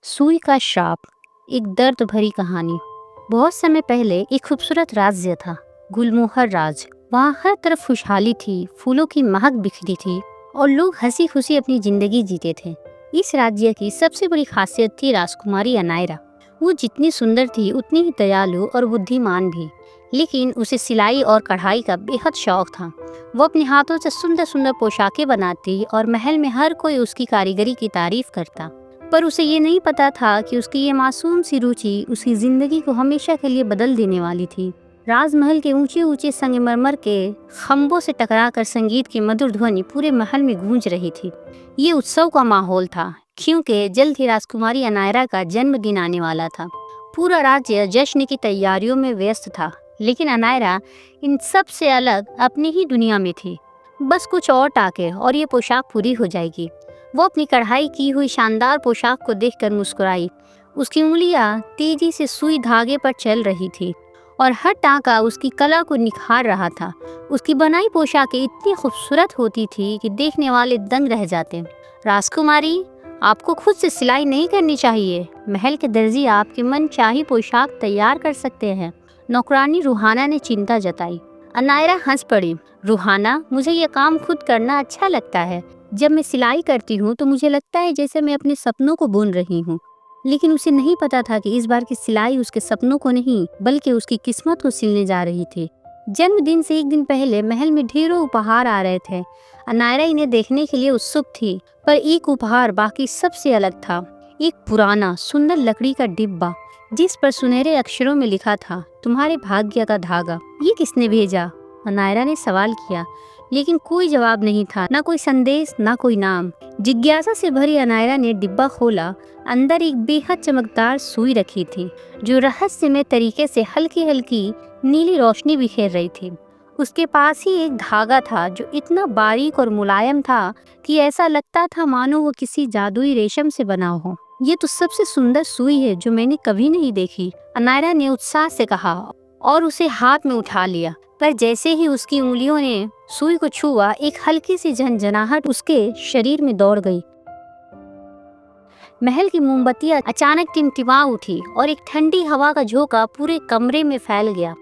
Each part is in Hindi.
सुई का श्राप। एक दर्द भरी कहानी। बहुत समय पहले एक खूबसूरत राज्य था, गुलमोहर राज। वहाँ हर तरफ खुशहाली थी, फूलों की महक बिखरी थी और लोग हंसी खुशी अपनी जिंदगी जीते थे। इस राज्य की सबसे बड़ी खासियत थी राजकुमारी अनायरा। वो जितनी सुंदर थी उतनी ही दयालु और बुद्धिमान भी। लेकिन उसे सिलाई और कढ़ाई का बेहद शौक था। वो अपने हाथों से सुंदर सुंदर पोशाकें बनाती और महल में हर कोई उसकी कारीगरी की तारीफ करता। पर उसे ये नहीं पता था कि उसकी ये मासूम सी रुचि उसकी जिंदगी को हमेशा के लिए बदल देने वाली थी। राजमहल के ऊंचे ऊंचे संगमरमर के खंभों से टकराकर संगीत की मधुर ध्वनि पूरे महल में गूंज रही थी। ये उत्सव का माहौल था, क्योंकि जल्द ही राजकुमारी अनायरा का जन्मदिन आने वाला था। पूरा राज्य जश्न की तैयारियों में व्यस्त था, लेकिन अनायरा इन सब से अलग अपनी ही दुनिया में थी। बस कुछ और टाके और ये पोशाक पूरी हो जाएगी। वो अपनी कढ़ाई की हुई शानदार पोशाक को देखकर मुस्कुराई। उसकी उंगलियां तेजी से सुई धागे पर चल रही थी और हर टांका उसकी कला को निखार रहा था। उसकी बनाई पोशाकें इतनी खूबसूरत होती थी कि देखने वाले दंग रह जाते। राजकुमारी, आपको खुद से सिलाई नहीं करनी चाहिए। महल के दर्जी आपकी मनचाही पोशाक तैयार कर सकते हैं, नौकरानी रूहाना ने चिंता जताई। अनायरा हंस पड़ी। रूहाना, मुझे ये काम खुद करना अच्छा लगता है। जब मैं सिलाई करती हूँ तो मुझे लगता है जैसे मैं अपने सपनों को बुन रही हूँ। लेकिन उसे नहीं पता था कि इस बार की सिलाई उसके सपनों को नहीं, बल्कि उसकी किस्मत को सिलने जा रही थी। जन्मदिन से एक दिन पहले महल में ढेरों उपहार आ रहे थे। अनायरा इन्हें देखने के लिए उत्सुक थी, पर एक उपहार बाकी सबसे अलग था। एक पुराना सुंदर लकड़ी का डिब्बा, जिस पर सुनहरे अक्षरों में लिखा था, तुम्हारे भाग्य का धागा। ये किसने भेजा? अनायरा ने सवाल किया, लेकिन कोई जवाब नहीं था। ना कोई संदेश, ना कोई नाम। जिज्ञासा से भरी अनायरा ने डिब्बा खोला। अंदर एक बेहद चमकदार सुई रखी थी, जो रहस्यमय तरीके से हल्की हल्की नीली रोशनी बिखेर रही थी। उसके पास ही एक धागा था, जो इतना बारीक और मुलायम था कि ऐसा लगता था मानो वो किसी जादुई रेशम से बना हो। ये तो सबसे सुंदर सुई है जो मैंने कभी नहीं देखी, अनायरा ने उत्साह से कहा और उसे हाथ में उठा लिया। पर जैसे ही उसकी उंगलियों ने सुई को छुआ, एक हल्की सी झनझनाहट उसके शरीर में दौड़ गई। महल की मोमबत्तियां अचानक टिमटिमा उठी और एक ठंडी हवा का झोंका पूरे कमरे में फैल गया।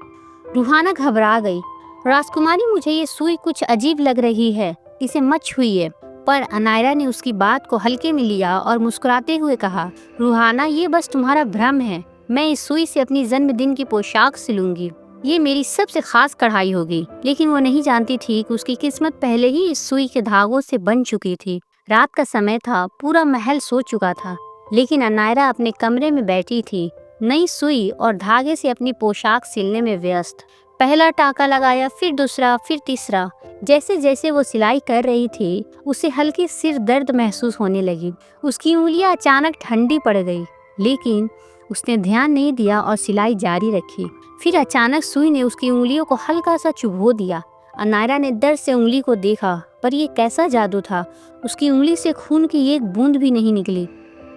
रूहाना घबरा गई। राजकुमारी, मुझे ये सुई कुछ अजीब लग रही है, इसे मत छुइए। पर अनायरा ने उसकी बात को हल्के में लिया और मुस्कुराते हुए कहा, रूहाना, ये बस तुम्हारा भ्रम है। मैं इस सुई से अपनी जन्मदिन की पोशाक सिलूंगी। ये मेरी सबसे खास कढ़ाई होगी। लेकिन वो नहीं जानती थी कि उसकी किस्मत पहले ही इस सुई के धागों से बन चुकी थी। रात का समय था, पूरा महल सो चुका था, लेकिन अनायरा अपने कमरे में बैठी थी, नई सुई और धागे से अपनी पोशाक सिलने में व्यस्त। पहला टाका लगाया, फिर दूसरा, फिर तीसरा। जैसे जैसे वो सिलाई कर रही थी, उसे हल्की सिर दर्द महसूस होने लगी। उसकी उंगलियां अचानक ठंडी पड़ गई, लेकिन उसने ध्यान नहीं दिया और सिलाई जारी रखी। फिर अचानक सुई ने उसकी उंगलियों को हल्का सा चुभो दिया। अनायरा ने डर से उंगली को देखा, पर यह कैसा जादू था। उसकी उंगली से खून की एक बूंद भी नहीं निकली।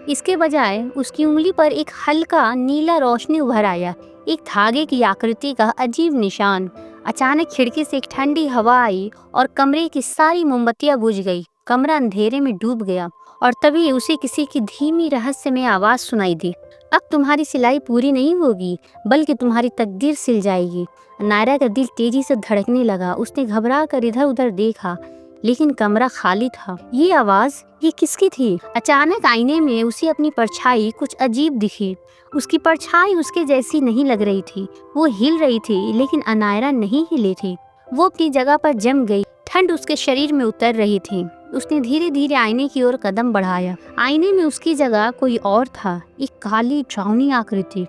इसके बजाय उसकी उंगली पर एक हल्का नीला रोशनी उभर आया, एक धागे की आकृति का अजीब निशान। अचानक खिड़की से एक ठंडी हवा आई और कमरे की सारी मोमबत्तियां बुझ गई। कमरा अंधेरे में डूब गया और तभी उसे किसी की धीमी रहस्यमय आवाज सुनाई दी, अब तुम्हारी सिलाई पूरी नहीं होगी, बल्कि तुम्हारी तकदीर सिल जाएगी। अनायरा का दिल तेजी से धड़कने लगा। उसने घबरा कर इधर उधर देखा, लेकिन कमरा खाली था। ये आवाज, ये किसकी थी? अचानक आईने में उसे अपनी परछाई कुछ अजीब दिखी। उसकी परछाई उसके जैसी नहीं लग रही थी। वो हिल रही थी, लेकिन अनायरा नहीं हिली थी। वो अपनी जगह पर जम गई। ठंड उसके शरीर में उतर रही थी। उसने धीरे धीरे आईने की ओर कदम बढ़ाया। आईने में उसकी जगह कोई और था, एक काली डरावनी आकृति,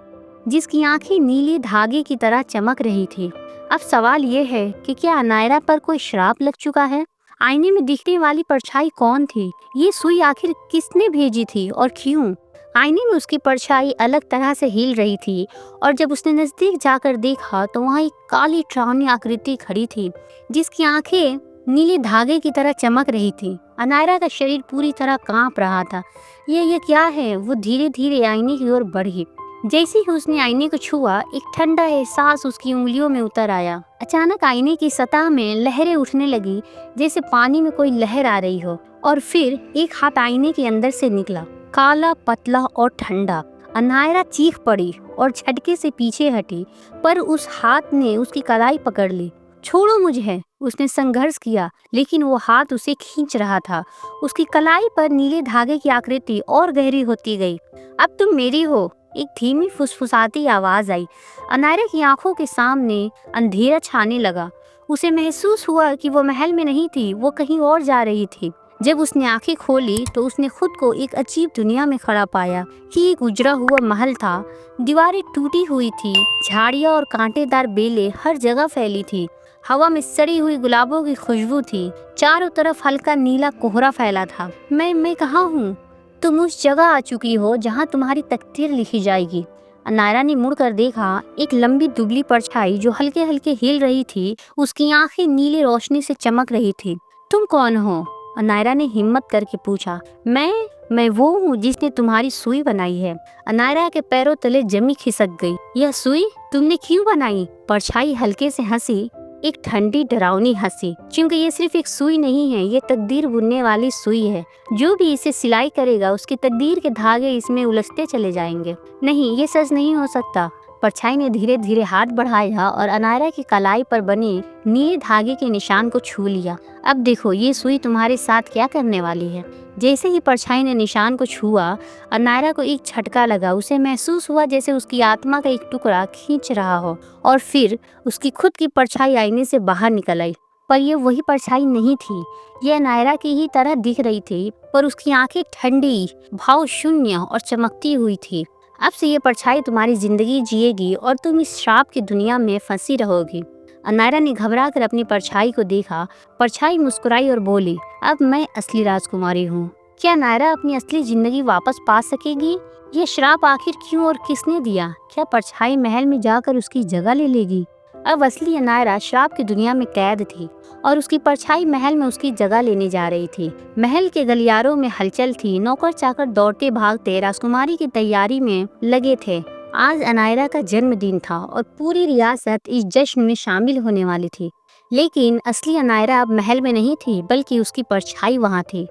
जिसकी आंखें नीले धागे की तरह चमक रही थी। अब सवाल ये है कि क्या अनायरा पर कोई श्राप लग चुका है? आईने में दिखने वाली परछाई कौन थी? ये सुई आखिर किसने भेजी थी और क्यों? आईने में उसकी परछाई अलग तरह से हिल रही थी और जब उसने नजदीक जाकर देखा तो वहाँ एक काली डरावनी आकृति खड़ी थी, जिसकी आंखें नीले धागे की तरह चमक रही थी। अनायरा का शरीर पूरी तरह कांप रहा था। ये क्या है? वो धीरे धीरे आईने की ओर बढ़ी। जैसे ही उसने आईने को छुआ, एक ठंडा एहसास उसकी उंगलियों में उतर आया। अचानक आईने की सतह में लहरें उठने लगी, जैसे पानी में कोई लहर आ रही हो, और फिर एक हाथ आईने के अंदर से निकला। काला, पतला और ठंडा। अनायरा चीख पड़ी और झटके से पीछे हटी, पर उस हाथ ने उसकी कलाई पकड़ ली। छोड़ो मुझे, उसने संघर्ष किया, लेकिन वो हाथ उसे खींच रहा था। उसकी कलाई पर नीले धागे की आकृति और गहरी होती गई। अब तुम मेरी हो, एक धीमी फुसफुसाती आवाज आई। अनायरा की आंखों के सामने अंधेरा छाने लगा। उसे महसूस हुआ कि वो महल में नहीं थी, वो कहीं और जा रही थी। जब उसने आंखें खोली तो उसने खुद को एक अजीब दुनिया में खड़ा पाया। ये एक उजड़ा हुआ महल था। दीवारें टूटी हुई थी, झाड़ियाँ और कांटेदार बेलें हर जगह फैली थी। हवा में सड़ी हुई गुलाबों की खुशबू थी। चारों तरफ हल्का नीला कोहरा फैला था। मैं कहाँ हूँ? तुम उस जगह आ चुकी हो जहाँ तुम्हारी तकदीर लिखी जाएगी। नायरा ने मुड़कर देखा। एक लंबी दुबली परछाई जो हल्के हल्के हिल रही थी, उसकी आंखें नीली रोशनी से चमक रही थी। तुम कौन हो? नायरा ने हिम्मत करके पूछा। मैं वो हूँ जिसने तुम्हारी सुई बनाई है। नायरा के पैरों तले जमी खिसक गई। यह सुई तुमने क्यों बनाई? परछाई हल्के से हंसी, एक ठंडी डरावनी हंसी। क्योंकि ये सिर्फ एक सुई नहीं है, ये तकदीर बुनने वाली सुई है। जो भी इसे सिलाई करेगा उसकी तकदीर के धागे इसमें उलझते चले जाएंगे। नहीं, ये सच नहीं हो सकता। परछाई ने धीरे धीरे हाथ बढ़ाया और अनायरा की कलाई पर बने नीले धागे के निशान को छू लिया। अब देखो ये सुई तुम्हारे साथ क्या करने वाली है। जैसे ही परछाई ने निशान को छुआ, अनायरा को एक झटका लगा। उसे महसूस हुआ जैसे उसकी आत्मा का एक टुकड़ा खींच रहा हो, और फिर उसकी खुद की परछाई आईने से बाहर निकल आई। पर यह वही परछाई नहीं थी। यह अनायरा की ही तरह दिख रही थी, पर उसकी आंखें ठंडी, भाव शून्य और चमकती हुई थी। अब से ये परछाई तुम्हारी जिंदगी जिएगी और तुम इस श्राप की दुनिया में फंसी रहोगी। अनायरा ने घबरा कर अपनी परछाई को देखा। परछाई मुस्कुराई और बोली, अब मैं असली राजकुमारी हूँ। क्या नायरा अपनी असली जिंदगी वापस पा सकेगी? यह श्राप आखिर क्यों और किसने दिया? क्या परछाई महल में जाकर उसकी जगह ले लेगी? अब असली नायरा श्राप की दुनिया में कैद थी और उसकी परछाई महल में उसकी जगह लेने जा रही थी। महल के गलियारों में हलचल थी। नौकर चाकर दौड़ते भागते राजकुमारी की तैयारी में लगे थे। आज अनायरा का जन्मदिन था और पूरी रियासत इस जश्न में शामिल होने वाली थी। लेकिन असली अनायरा अब महल में नहीं थी, बल्कि उसकी परछाई वहाँ थी।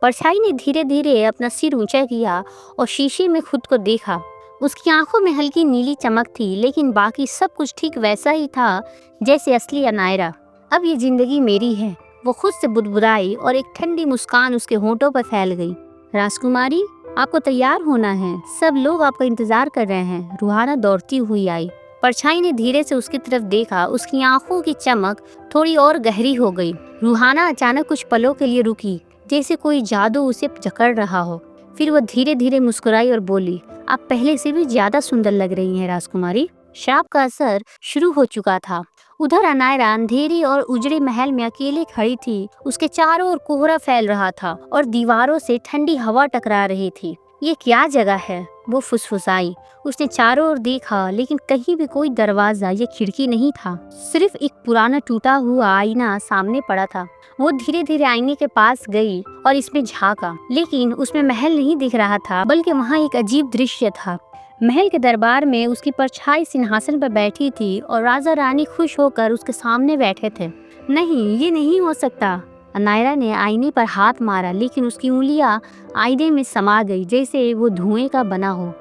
परछाई ने धीरे धीरे अपना सिर ऊंचा किया और शीशे में खुद को देखा। उसकी आंखों में हल्की नीली चमक थी, लेकिन बाकी सब कुछ ठीक वैसा ही था जैसे असली अनायरा। अब ये जिंदगी मेरी है, वो खुद से बुदबुदाई और एक ठंडी मुस्कान उसके होंठों पर फैल गई। राजकुमारी, आपको तैयार होना है, सब लोग आपका इंतजार कर रहे हैं। रूहाना दौड़ती हुई आई। परछाई ने धीरे से उसकी तरफ देखा। उसकी आंखों की चमक थोड़ी और गहरी हो गई। रूहाना अचानक कुछ पलों के लिए रुकी, जैसे कोई जादू उसे जकड़ रहा हो। फिर वो धीरे धीरे मुस्कुराई और बोली, आप पहले से भी ज्यादा सुंदर लग रही हैं राजकुमारी। श्राप का असर शुरू हो चुका था। उधर अनायरा अंधेरी और उजड़े महल में अकेले खड़ी थी। उसके चारों ओर कोहरा फैल रहा था और दीवारों से ठंडी हवा टकरा रही थी। ये क्या जगह है? वो फुसफुसाई। उसने चारों ओर देखा, लेकिन कहीं भी कोई दरवाजा या खिड़की नहीं था। सिर्फ एक पुराना टूटा हुआ आईना सामने पड़ा था। वो धीरे धीरे आईने के पास गई और इसमें झांका, लेकिन उसमें महल नहीं दिख रहा था, बल्कि वहाँ एक अजीब दृश्य था। महल के दरबार में उसकी परछाई सिंहासन पर बैठी थी और राजा रानी खुश होकर उसके सामने बैठे थे। नहीं, ये नहीं हो सकता। अनायरा ने आईने पर हाथ मारा, लेकिन उसकी उंगलियां आईने में समा गई, जैसे वो धुएं का बना हो।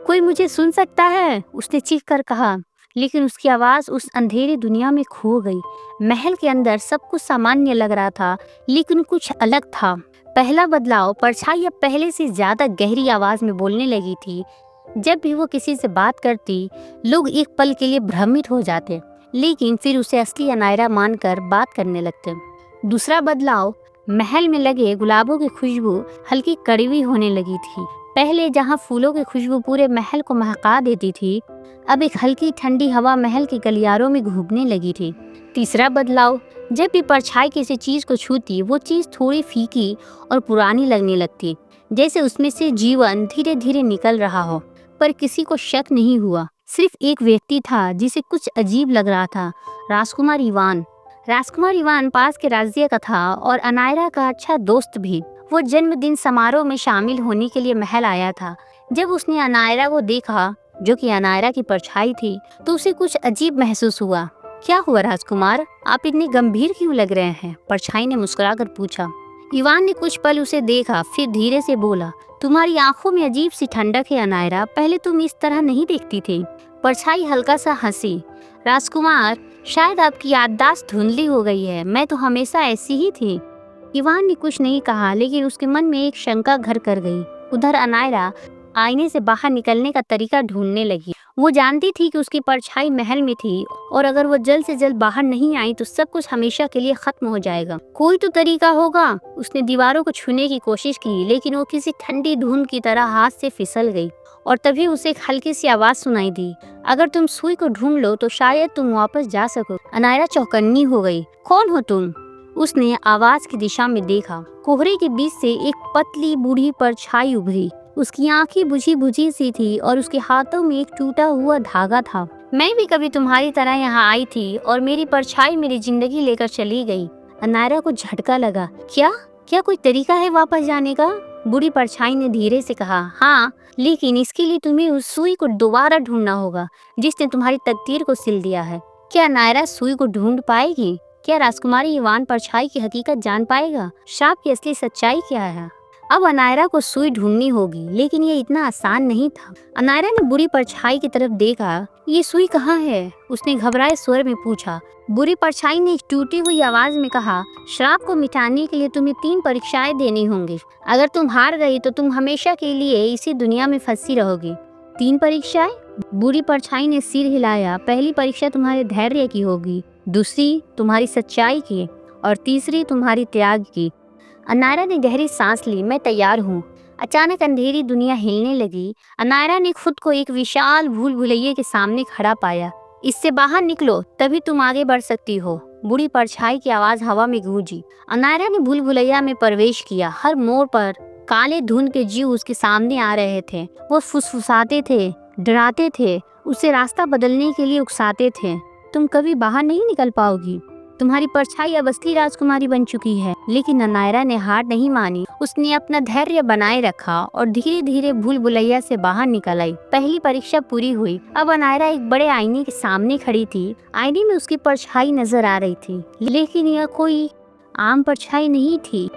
कोई मुझे सुन सकता है? उसने चीख कर कहा, लेकिन उसकी आवाज उस अंधेरी दुनिया में खो गई। महल के अंदर सब कुछ सामान्य लग रहा था, लेकिन कुछ अलग था। पहला बदलाव, परछाई अब पहले से ज्यादा गहरी आवाज में बोलने लगी थी। जब भी वो किसी से बात करती, लोग एक पल के लिए भ्रमित हो जाते, लेकिन फिर उसे असली अनायरा मानकर बात करने लगते। दूसरा बदलाव, महल में लगे गुलाबों की खुशबू हल्की कड़वी होने लगी थी। पहले जहाँ फूलों की खुशबू पूरे महल को महका देती थी, अब एक हल्की ठंडी हवा महल के गलियारों में घूमने लगी थी। तीसरा बदलाव, जब भी परछाई किसी चीज को छूती, वो चीज थोड़ी फीकी और पुरानी लगने लगती, जैसे उसमें से जीवन धीरे धीरे निकल रहा हो। पर किसी को शक नहीं हुआ। सिर्फ एक व्यक्ति था जिसे कुछ अजीब लग रहा था, राजकुमार इवान। राजकुमार इवान पास के राज्य का था और अनायरा का अच्छा दोस्त भी। वो जन्मदिन समारोह में शामिल होने के लिए महल आया था। जब उसने अनायरा को देखा, जो कि अनायरा की परछाई थी, तो उसे कुछ अजीब महसूस हुआ। क्या हुआ राजकुमार, आप इतने गंभीर क्यों लग रहे हैं? परछाई ने मुस्कुराकर पूछा। इवान ने कुछ पल उसे देखा, फिर धीरे से बोला, तुम्हारी आंखों में अजीब सी ठंडक है अनायरा, पहले तुम इस तरह नहीं देखती थी। परछाई हल्का सा हंसी। राजकुमार, शायद आपकी याददाश्त धुंधली हो गई है, मैं तो हमेशा ऐसी ही थी। इवान ने कुछ नहीं कहा, लेकिन उसके मन में एक शंका घर कर गई। उधर अनायरा आईने से बाहर निकलने का तरीका ढूंढने लगी। वो जानती थी कि उसकी परछाई महल में थी और अगर वो जल्द से जल्द बाहर नहीं आई तो सब कुछ हमेशा के लिए खत्म हो जाएगा। कोई तो तरीका होगा। उसने दीवारों को छूने की कोशिश की, लेकिन वो किसी ठंडी धुंध की तरह हाथ से फिसल गई और तभी उसे एक हल्की सी आवाज सुनाई दी, अगर तुम सुई को ढूंढ लो तो शायद तुम वापस जा सको। अनायरा चौकन्नी हो गई। कौन हो तुम? उसने आवाज की दिशा में देखा। कोहरे के बीच से एक पतली बूढ़ी परछाई उभरी। उसकी आंखें बुझी बुझी सी थी और उसके हाथों में एक टूटा हुआ धागा था। मैं भी कभी तुम्हारी तरह यहाँ आई थी और मेरी परछाई मेरी जिंदगी लेकर चली गई। अनायरा को झटका लगा। क्या क्या कोई तरीका है वापस जाने का? बूढ़ी परछाई ने धीरे से कहा। हाँ, लेकिन इसके लिए तुम्हें उस सुई को दोबारा ढूंढना होगा जिसने तुम्हारी तकदीर को सिल दिया है। क्या अनायरा सुई को ढूंढ पाएगी? क्या राजकुमारी इवान परछाई की हकीकत जान पाएगा? श्राप की असली सच्चाई क्या है? अब अनायरा को सुई ढूंढनी होगी, लेकिन ये इतना आसान नहीं था। अनायरा ने बुरी परछाई की तरफ देखा। ये सुई कहाँ है? उसने घबराए स्वर में पूछा। बुरी परछाई ने एक टूटी हुई आवाज में कहा, श्राप को मिटाने के लिए तुम्हें 3 परीक्षाएं देनी होंगी। अगर तुम हार गई तो तुम हमेशा के लिए इसी दुनिया में फंसी रहोगी। 3 परीक्षाएं? बुरी परछाई ने सिर हिलाया। पहली परीक्षा तुम्हारे धैर्य की होगी, दूसरी तुम्हारी सच्चाई की और तीसरी तुम्हारी त्याग की। अनायरा ने गहरी सांस ली। मैं तैयार हूँ। अचानक अंधेरी दुनिया हिलने लगी। अनायरा ने खुद को एक विशाल भूल भुलैया के सामने खड़ा पाया। इससे बाहर निकलो, तभी तुम आगे बढ़ सकती हो। बूढ़ी परछाई की आवाज हवा में गूंजी। अनायरा ने भूल भुलैया में प्रवेश किया। हर मोड़ पर काले धुंध के जीव उसके सामने आ रहे थे। वो फुसफुसाते थे, डराते थे, उसे रास्ता बदलने के लिए उकसाते थे। तुम कभी बाहर नहीं निकल पाओगी। तुम्हारी परछाई अब असली राजकुमारी बन चुकी है। लेकिन अनायरा ने हार नहीं मानी। उसने अपना धैर्य बनाए रखा और धीरे धीरे भूल भुलैया से बाहर निकल आई। पहली परीक्षा पूरी हुई। अब अनायरा एक बड़े आईने के सामने खड़ी थी। आईने में उसकी परछाई नजर आ रही थी, लेकिन यह कोई आम परछाई नहीं थी।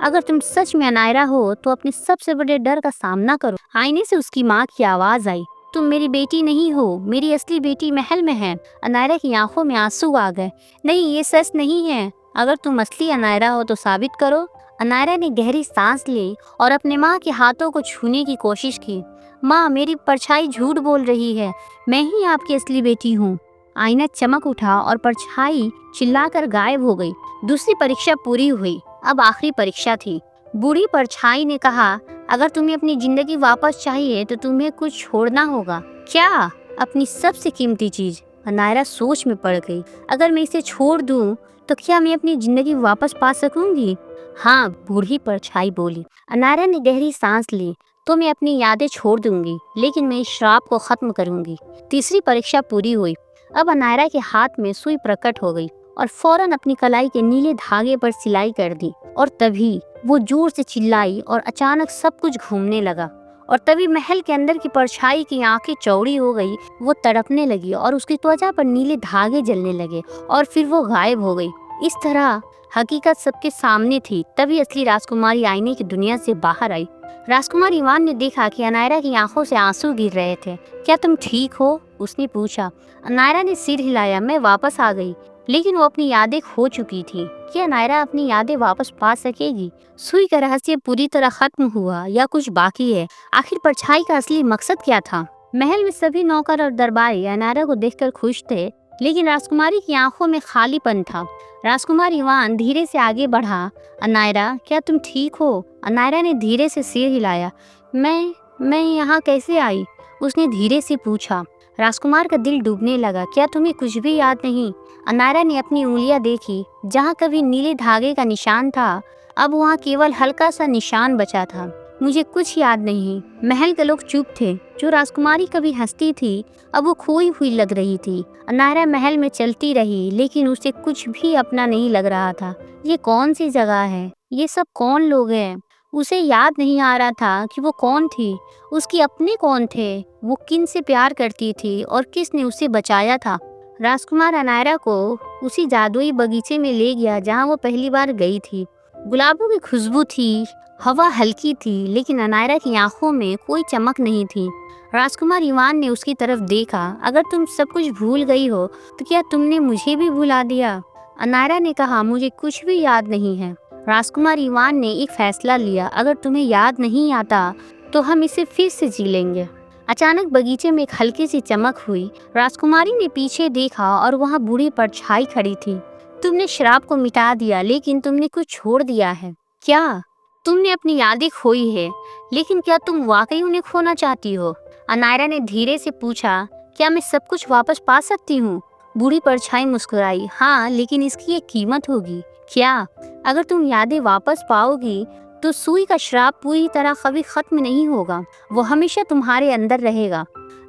अगर तुम सच में अनायरा हो तो अपने सबसे बड़े डर का सामना करो। आईने से उसकी माँ की आवाज आई, तुम मेरी बेटी नहीं हो, मेरी असली बेटी महल में है। अनायरा की आंखों में आंसू आ गए। नहीं, ये सच नहीं है। अगर तुम असली अनायरा हो तो साबित करो। अनायरा ने गहरी सांस ली और अपने माँ के हाथों को छूने की कोशिश की। माँ, मेरी परछाई झूठ बोल रही है, मैं ही आपकी असली बेटी हूँ। आईना चमक उठा और परछाई चिल्लाकर गायब हो गई। दूसरी परीक्षा पूरी हुई। अब आखिरी परीक्षा थी। बूढ़ी परछाई ने कहा, अगर तुम्हें अपनी जिंदगी वापस चाहिए तो तुम्हें कुछ छोड़ना होगा। क्या? अपनी सबसे कीमती चीज। अनायरा सोच में पड़ गई। अगर मैं इसे छोड़ दूं तो क्या मैं अपनी जिंदगी वापस पा सकूंगी? हाँ, बूढ़ी परछाई बोली। अनायरा ने गहरी सांस ली। तो मैं अपनी यादें छोड़ दूंगी, लेकिन मैं इस श्राप को खत्म करूंगी। तीसरी परीक्षा पूरी हुई। अब अनायरा के हाथ में सुई प्रकट हो गई और फौरन अपनी कलाई के नीले धागे पर सिलाई कर दी। और तभी वो जोर से चिल्लाई और अचानक सब कुछ घूमने लगा। और तभी महल के अंदर की परछाई की आंखें चौड़ी हो गई। वो तड़पने लगी और उसकी त्वचा पर नीले धागे जलने लगे और फिर वो गायब हो गई। इस तरह हकीकत सबके सामने थी। तभी असली राजकुमारी आईने की दुनिया से बाहर आई। राजकुमार इवान ने देखा कि अनायरा की आंखों से आंसू गिर रहे थे। क्या तुम ठीक हो? उसने पूछा। अनायरा ने सिर हिलाया। मैं वापस आ गई, लेकिन वो अपनी यादें खो चुकी थी। क्या अनायरा अपनी यादें वापस पा सकेगी? सुई का रहस्य पूरी तरह खत्म हुआ या कुछ बाकी है? आखिर परछाई का असली मकसद क्या था? महल में सभी नौकर और दरबारी अनायरा को देखकर खुश थे, लेकिन राजकुमारी की आंखों में खालीपन था। राजकुमार इवान धीरे से आगे बढ़ा। अनायरा, क्या तुम ठीक हो? अनायरा ने धीरे से सिर हिलाया। मैं यहाँ कैसे आई? उसने धीरे से पूछा। राजकुमार का दिल डूबने लगा। क्या तुम्हें कुछ भी याद नहीं? अनायरा ने अपनी उंगलियां देखी। जहाँ कभी नीले धागे का निशान था, अब वहाँ केवल हल्का सा निशान बचा था। मुझे कुछ याद नहीं। महल के लोग चुप थे। जो राजकुमारी कभी हंसती थी, अब वो खोई हुई लग रही थी। अनायरा महल में चलती रही, लेकिन उसे कुछ भी अपना नहीं लग रहा था। ये कौन सी जगह है? ये सब कौन लोग हैं? उसे याद नहीं आ रहा था कि वो कौन थी। उसके अपने कौन थे? वो किन से प्यार करती थी और किसने उसे बचाया था? राजकुमार अनायरा को उसी जादुई बगीचे में ले गया जहाँ वो पहली बार गई थी। गुलाबों की खुशबू थी, हवा हल्की थी, लेकिन अनायरा की आंखों में कोई चमक नहीं थी। राजकुमार इवान ने उसकी तरफ देखा। अगर तुम सब कुछ भूल गई हो तो क्या तुमने मुझे भी भुला दिया? अनायरा ने कहा, मुझे कुछ भी याद नहीं है। राजकुमार इवान ने एक फैसला लिया, अगर तुम्हें याद नहीं आता तो हम इसे फिर से जी लेंगे। अचानक बगीचे में एक हल्की सी चमक हुई। राजकुमारी ने पीछे देखा और वहाँ बूढ़ी परछाई खड़ी थी। तुमने शराब को मिटा दिया, लेकिन तुमने कुछ छोड़ दिया है। क्या? तुमने अपनी यादें खोई है, लेकिन क्या तुम वाकई उन्हें खोना चाहती हो? अनायरा ने धीरे से पूछा। क्या मैं सब कुछ वापस पा सकती हूँ? बूढ़ी परछाई मुस्कुराई। हाँ, लेकिन इसकी एक कीमत होगी। क्या? अगर तुम यादें वापस पाओगी तो सुई का श्राप पूरी तरह कभी खत्म नहीं होगा, वो हमेशा तुम्हारे अंदर रहेगा।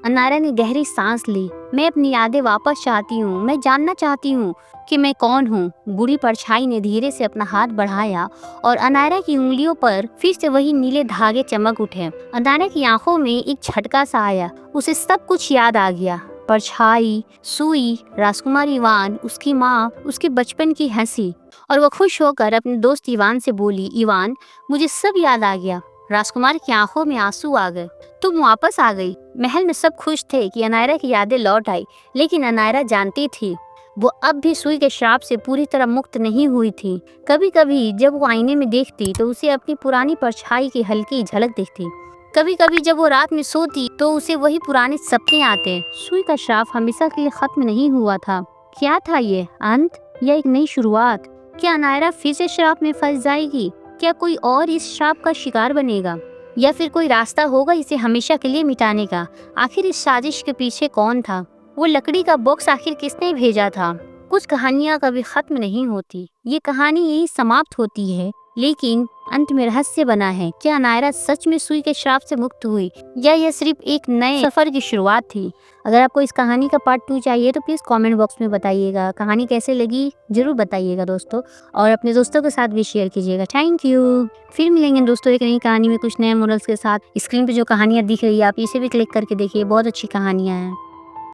अनायरा ने गहरी सांस ली। मैं अपनी यादें वापस चाहती हूँ, मैं जानना चाहती हूँ कि मैं कौन हूँ। बूढ़ी परछाई ने धीरे से अपना हाथ बढ़ाया और अनायरा की उंगलियों पर फिर से वही नीले धागे चमक उठे। अनायरा की आंखों में एक झटका सा आया, उसे सब कुछ याद आ गया। परछाई, सुई, राजकुमार इवान, उसकी माँ, उसके बचपन की हंसी। और वो खुश होकर अपने दोस्त इवान से बोली, इवान, मुझे सब याद आ गया। राजकुमार की आंखों में आंसू आ गए। तुम वापस आ गई। महल में सब खुश थे कि अनायरा की यादें लौट आई, लेकिन अनायरा जानती थी वो अब भी सुई के श्राप से पूरी तरह मुक्त नहीं हुई थी। कभी कभी जब वो आईने में देखती तो उसे अपनी पुरानी परछाई की हल्की झलक दिखती। कभी कभी जब वो रात में सोती तो उसे वही पुराने सपने आते। सुई का श्राप हमेशा के लिए खत्म नहीं हुआ था। क्या था ये, अंत या एक नई शुरुआत? क्या अनायरा फिर से श्राप में फंस जाएगी? क्या कोई और इस श्राप का शिकार बनेगा, या फिर कोई रास्ता होगा इसे हमेशा के लिए मिटाने का? आखिर इस साजिश के पीछे कौन था? वो लकड़ी का बॉक्स आखिर किसने भेजा था? कुछ कहानियां कभी खत्म नहीं होती, ये कहानी यही समाप्त होती है, लेकिन अंत में रहस्य बना है। क्या अनायरा सच में सुई के श्राप से मुक्त हुई, या यह सिर्फ एक नए सफर की शुरुआत थी? अगर आपको इस कहानी का पार्ट 2 चाहिए तो प्लीज कमेंट बॉक्स में बताइएगा। कहानी कैसे लगी जरूर बताइएगा दोस्तों, और अपने दोस्तों के साथ भी शेयर कीजिएगा। Thank you. फिर मिलेंगे दोस्तों एक नई कहानी में कुछ नए मोरल्स के साथ। स्क्रीन पे जो कहानियां दिख रही है आप इसे भी क्लिक करके देखिए, बहुत अच्छी कहानियां हैं।